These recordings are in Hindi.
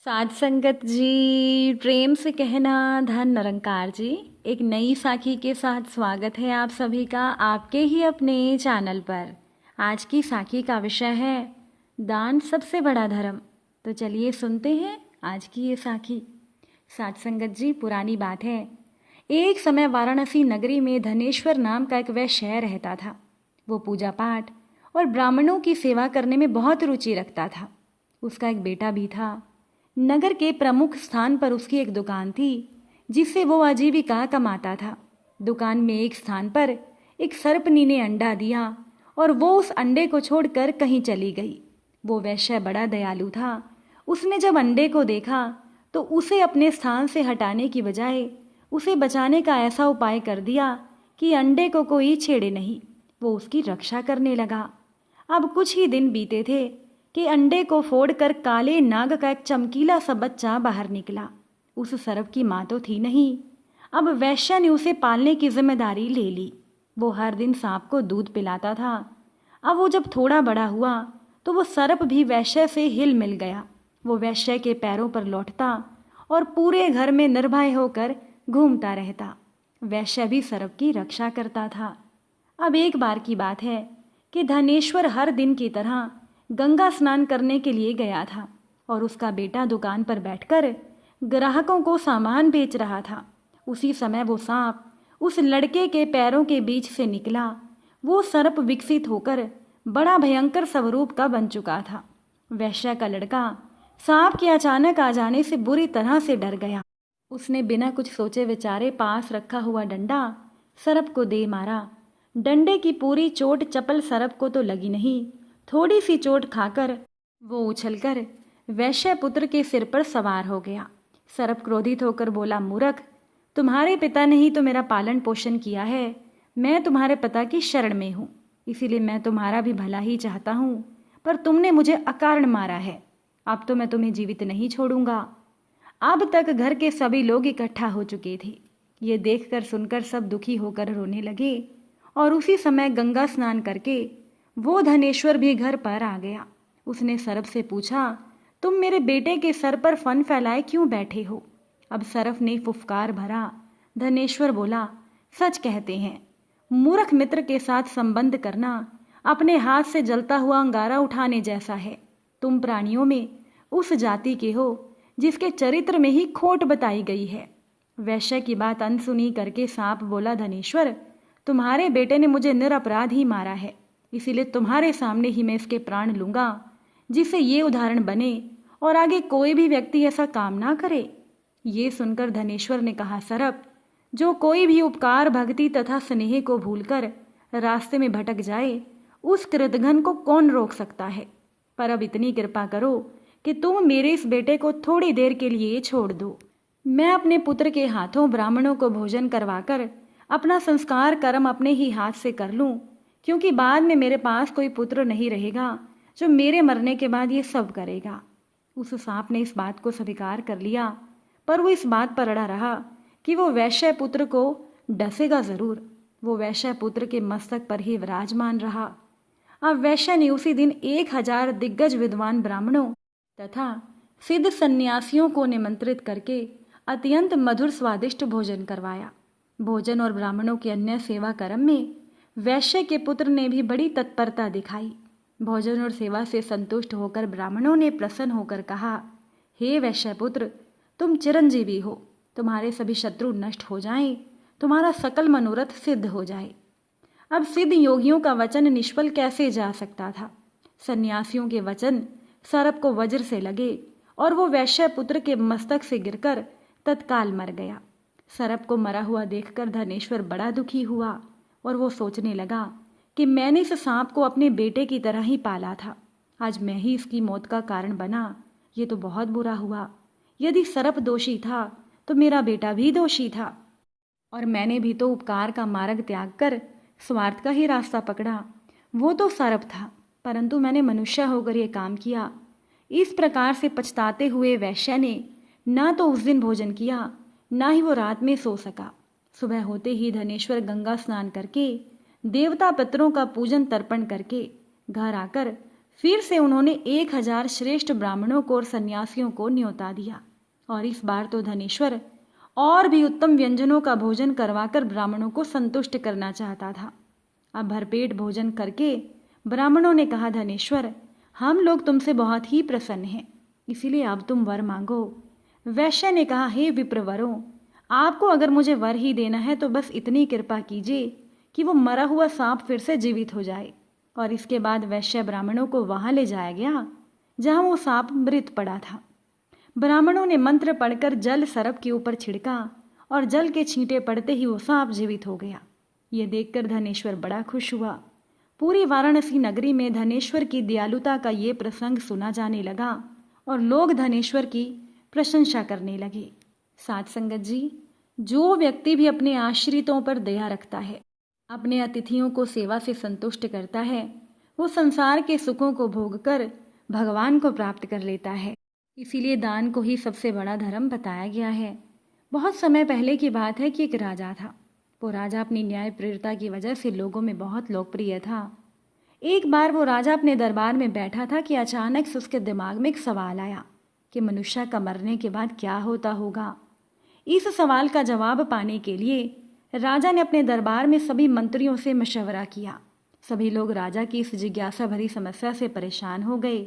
साध संगत जी, प्रेम से कहना धन निरंकार जी। एक नई साखी के साथ स्वागत है आप सभी का आपके ही अपने चैनल पर। आज की साखी का विषय है दान सबसे बड़ा धर्म। तो चलिए सुनते हैं आज की ये साखी। साध संगत जी, पुरानी बात है, एक समय वाराणसी नगरी में धनेश्वर नाम का एक वैश्य रहता था। वो पूजा पाठ और ब्राह्मणों की सेवा करने में बहुत रुचि रखता था। उसका एक बेटा भी था। नगर के प्रमुख स्थान पर उसकी एक दुकान थी जिससे वो आजीविका कमाता था। दुकान में एक स्थान पर एक सर्पनी ने अंडा दिया और वो उस अंडे को छोड़कर कहीं चली गई। वो वैश्य बड़ा दयालु था। उसने जब अंडे को देखा तो उसे अपने स्थान से हटाने की बजाय उसे बचाने का ऐसा उपाय कर दिया कि अंडे को कोई छेड़े नहीं। वो उसकी रक्षा करने लगा। अब कुछ ही दिन बीते थे कि अंडे को फोड़कर काले नाग का एक चमकीला सा बच्चा बाहर निकला। उस सर्प की माँ तो थी नहीं। अब वैश्य ने उसे पालने की जिम्मेदारी ले ली। वो हर दिन सांप को दूध पिलाता था। अब वो जब थोड़ा बड़ा हुआ तो वो सर्प भी वैश्य से हिल मिल गया। वो वैश्य के पैरों पर लौटता और पूरे घर में निर्भय होकर घूमता रहता। वैश्य भी सर्प की रक्षा करता था। अब एक बार की बात है कि धनेश्वर हर दिन की तरह गंगा स्नान करने के लिए गया था और उसका बेटा दुकान पर बैठकर ग्राहकों को सामान बेच रहा था। उसी समय वो सांप उस लड़के के पैरों के बीच से निकला। वो सर्प विकसित होकर बड़ा भयंकर स्वरूप का बन चुका था। वैश्य का लड़का सांप के अचानक आ जाने से बुरी तरह से डर गया। उसने बिना कुछ सोचे विचारे पास रखा हुआ डंडा सर्प को दे मारा। डंडे की पूरी चोट चपल सर्प को तो लगी नहीं। थोड़ी सी चोट खाकर वो उछलकर वैश्य पुत्र के सिर पर सवार हो गया। सर्प क्रोधित होकर बोला, मूर्ख, तुम्हारे पिता ने ही तो मेरा पालन पोषण किया है। मैं तुम्हारे पिता की शरण में हूँ, इसीलिए मैं तुम्हारा भी भला ही चाहता हूँ, पर तुमने मुझे अकारण मारा है। अब तो मैं तुम्हें जीवित नहीं छोड़ूंगा। अब तक घर के सभी लोग इकट्ठा हो चुके थे। ये देखकर सुनकर सब दुखी होकर रोने लगे और उसी समय गंगा स्नान करके वो धनेश्वर भी घर पर आ गया। उसने सर्प से पूछा, तुम मेरे बेटे के सर पर फन फैलाए क्यों बैठे हो? अब सर्प ने फुफकार भरा। धनेश्वर बोला, सच कहते हैं, मूर्ख मित्र के साथ संबंध करना अपने हाथ से जलता हुआ अंगारा उठाने जैसा है। तुम प्राणियों में उस जाति के हो जिसके चरित्र में ही खोट बताई गई है। वैश्य की बात अनसुनी करके सांप बोला, धनेश्वर, तुम्हारे बेटे ने मुझे निरपराध ही मारा है, इसीलिए तुम्हारे सामने ही मैं इसके प्राण लूंगा, जिससे ये उदाहरण बने और आगे कोई भी व्यक्ति ऐसा काम ना करे। ये सुनकर धनेश्वर ने कहा, सर्प, जो कोई भी उपकार, भक्ति तथा स्नेह को भूलकर रास्ते में भटक जाए, उस कृतघ्न को कौन रोक सकता है? पर अब इतनी कृपा करो कि तुम मेरे इस बेटे को थोड़ी देर के लिए छोड़ दो। मैं अपने पुत्र के हाथों ब्राह्मणों को भोजन करवाकर अपना संस्कार कर्म अपने ही हाथ से कर लूं, क्योंकि बाद में मेरे पास कोई पुत्र नहीं रहेगा जो मेरे मरने के बाद ये सब करेगा। उस सांप ने इस बात को स्वीकार कर लिया, पर वो इस बात पर अड़ा रहा कि वो वैश्य पुत्र को डसेगा जरूर। वो वैश्य पुत्र के मस्तक पर ही विराजमान रहा। अब वैश्य ने उसी दिन 1000 दिग्गज विद्वान ब्राह्मणों तथा सिद्ध सन्यासियों को निमंत्रित करके अत्यंत मधुर स्वादिष्ट भोजन करवाया। भोजन और ब्राह्मणों के अन्य सेवा कर्म में वैश्य के पुत्र ने भी बड़ी तत्परता दिखाई। भोजन और सेवा से संतुष्ट होकर ब्राह्मणों ने प्रसन्न होकर कहा, हे वैश्य पुत्र, तुम चिरंजीवी हो, तुम्हारे सभी शत्रु नष्ट हो जाएं, तुम्हारा सकल मनोरथ सिद्ध हो जाए। अब सिद्ध योगियों का वचन निष्फल कैसे जा सकता था? सन्यासियों के वचन सर्प को वज्र से लगे और वो वैश्य पुत्र के मस्तक से गिरकर तत्काल मर गया। सर्प को मरा हुआ देखकर धनेश्वर बड़ा दुखी हुआ और वो सोचने लगा कि मैंने इस सांप को अपने बेटे की तरह ही पाला था, आज मैं ही इसकी मौत का कारण बना। ये तो बहुत बुरा हुआ। यदि सर्प दोषी था तो मेरा बेटा भी दोषी था, और मैंने भी तो उपकार का मार्ग त्याग कर स्वार्थ का ही रास्ता पकड़ा। वो तो सर्प था, परंतु मैंने मनुष्य होकर ये काम किया। इस प्रकार से पछताते हुए वैश्य ने ना तो उस दिन भोजन किया, ना ही वो रात में सो सका। सुबह होते ही धनेश्वर गंगा स्नान करके देवता पितरों का पूजन तर्पण करके घर आकर फिर से उन्होंने 1000 श्रेष्ठ ब्राह्मणों को और सन्यासियों को न्योता दिया और इस बार तो धनेश्वर और भी उत्तम व्यंजनों का भोजन करवाकर ब्राह्मणों को संतुष्ट करना चाहता था। अब भरपेट भोजन करके ब्राह्मणों ने कहा, धनेश्वर, हम लोग तुमसे बहुत ही प्रसन्न हैं, इसीलिए अब तुम वर मांगो। वैश्य ने कहा, हे विप्रवरों, आपको अगर मुझे वर ही देना है तो बस इतनी कृपा कीजिए कि वो मरा हुआ सांप फिर से जीवित हो जाए। और इसके बाद वैश्य ब्राह्मणों को वहां ले जाया गया जहां वो सांप मृत पड़ा था। ब्राह्मणों ने मंत्र पढ़कर जल सर्प के ऊपर छिड़का और जल के छींटे पड़ते ही वो सांप जीवित हो गया। ये देखकर धनेश्वर बड़ा खुश हुआ। पूरी वाराणसी नगरी में धनेश्वर की दयालुता का ये प्रसंग सुना जाने लगा और लोग धनेश्वर की प्रशंसा करने लगे। साथ संगत जी, जो व्यक्ति भी अपने आश्रितों पर दया रखता है, अपने अतिथियों को सेवा से संतुष्ट करता है, वो संसार के सुखों को भोगकर भगवान को प्राप्त कर लेता है। इसीलिए दान को ही सबसे बड़ा धर्म बताया गया है। बहुत समय पहले की बात है कि एक राजा था। वो राजा अपनी न्यायप्रियता की वजह से लोगों में बहुत लोकप्रिय था। एक बार वो राजा अपने दरबार में बैठा था कि अचानक से उसके दिमाग में एक सवाल आया कि मनुष्य का मरने के बाद क्या होता होगा। इस सवाल का जवाब पाने के लिए राजा ने अपने दरबार में सभी मंत्रियों से मशवरा किया। सभी लोग राजा की इस जिज्ञासा भरी समस्या से परेशान हो गए।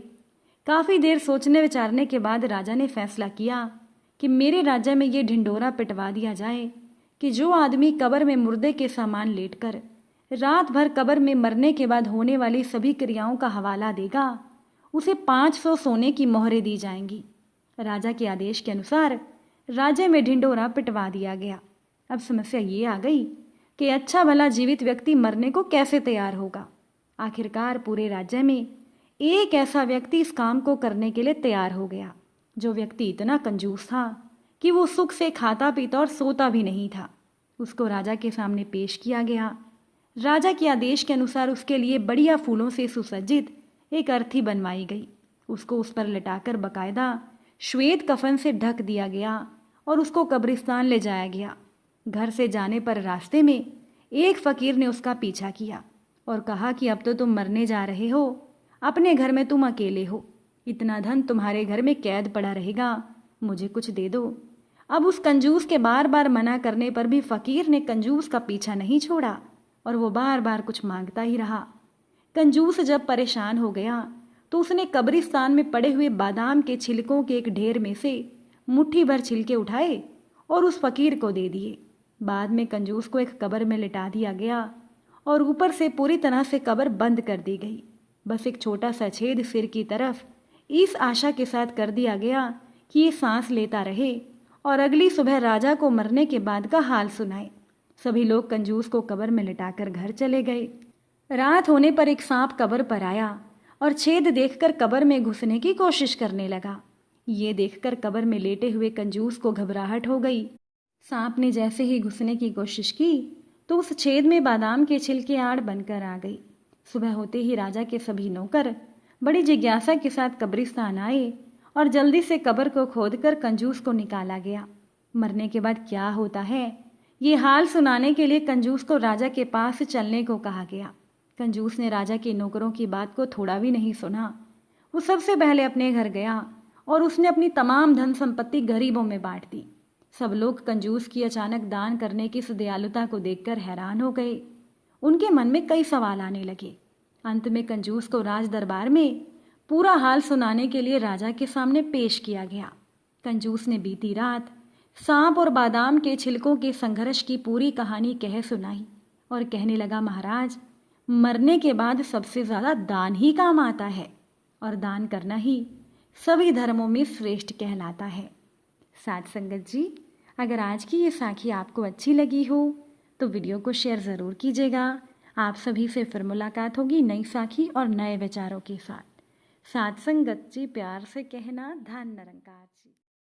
काफी देर सोचने विचारने के बाद राजा ने फैसला किया कि मेरे राज्य में ये ढिंढोरा पिटवा दिया जाए कि जो आदमी कब्र में मुर्दे के समान लेटकर रात भर कब्र में मरने के बाद होने वाली सभी क्रियाओं का हवाला देगा, उसे 500 सोने की मोहरें दी जाएंगी। राजा के आदेश के अनुसार राज्य में ढिंढोरा पिटवा दिया गया। अब समस्या ये आ गई कि अच्छा भला जीवित व्यक्ति मरने को कैसे तैयार होगा। आखिरकार पूरे राज्य में एक ऐसा व्यक्ति इस काम को करने के लिए तैयार हो गया, जो व्यक्ति इतना कंजूस था कि वो सुख से खाता पीता और सोता भी नहीं था। उसको राजा के सामने पेश किया गया। राजा के आदेश के अनुसार उसके लिए बढ़िया फूलों से सुसज्जित एक अर्थी बनवाई गई। उसको उस पर लटाकर बकायदा श्वेत कफन से ढक दिया गया और उसको कब्रिस्तान ले जाया गया। घर से जाने पर रास्ते में एक फकीर ने उसका पीछा किया और कहा कि अब तो तुम मरने जा रहे हो, अपने घर में तुम अकेले हो, इतना धन तुम्हारे घर में कैद पड़ा रहेगा, मुझे कुछ दे दो। अब उस कंजूस के बार बार मना करने पर भी फकीर ने कंजूस का पीछा नहीं छोड़ा और वो बार बार कुछ मांगता ही रहा। कंजूस जब परेशान हो गया तो उसने कब्रिस्तान में पड़े हुए बादाम के छिलकों के एक ढेर में से मुट्ठी भर छिलके उठाए और उस फकीर को दे दिए। बाद में कंजूस को एक कब्र में लिटा दिया गया और ऊपर से पूरी तरह से कब्र बंद कर दी गई। बस एक छोटा सा छेद सिर की तरफ इस आशा के साथ कर दिया गया कि ये सांस लेता रहे और अगली सुबह राजा को मरने के बाद का हाल सुनाए। सभी लोग कंजूस को कब्र में लिटाकर घर चले गए। रात होने पर एक सांप कब्र पर आया और छेद देखकर कब्र में घुसने की कोशिश करने लगा। ये देखकर कब्र में लेटे हुए कंजूस को घबराहट हो गई। सांप ने जैसे ही घुसने की कोशिश की तो उस छेद में बादाम के छिलके आड़ बनकर आ गई। सुबह होते ही राजा के सभी नौकर बड़ी जिज्ञासा के साथ कब्रिस्तान आए और जल्दी से कब्र को खोदकर कंजूस को निकाला गया। मरने के बाद क्या होता है, ये हाल सुनाने के लिए कंजूस को राजा के पास चलने को कहा गया। कंजूस ने राजा के नौकरों की बात को थोड़ा भी नहीं सुना। वो सबसे पहले अपने घर गया और उसने अपनी तमाम धन संपत्ति गरीबों में बांट दी। सब लोग कंजूस की अचानक दान करने की इस दयालुता को देखकर हैरान हो गए। उनके मन में कई सवाल आने लगे। अंत में कंजूस को राज दरबार में पूरा हाल सुनाने के लिए राजा के सामने पेश किया गया। कंजूस ने बीती रात सांप और बादाम के छिलकों के संघर्ष की पूरी कहानी कह सुनाई और कहने लगा, महाराज, मरने के बाद सबसे ज्यादा दान ही काम आता है और दान करना ही सभी धर्मों में श्रेष्ठ कहलाता है। साथ संगत जी, अगर आज की ये साखी आपको अच्छी लगी हो तो वीडियो को शेयर ज़रूर कीजिएगा। आप सभी से फिर मुलाकात होगी नई साखी और नए विचारों के साथ। साथ संगत जी, प्यार से कहना, धन निरंकार जी।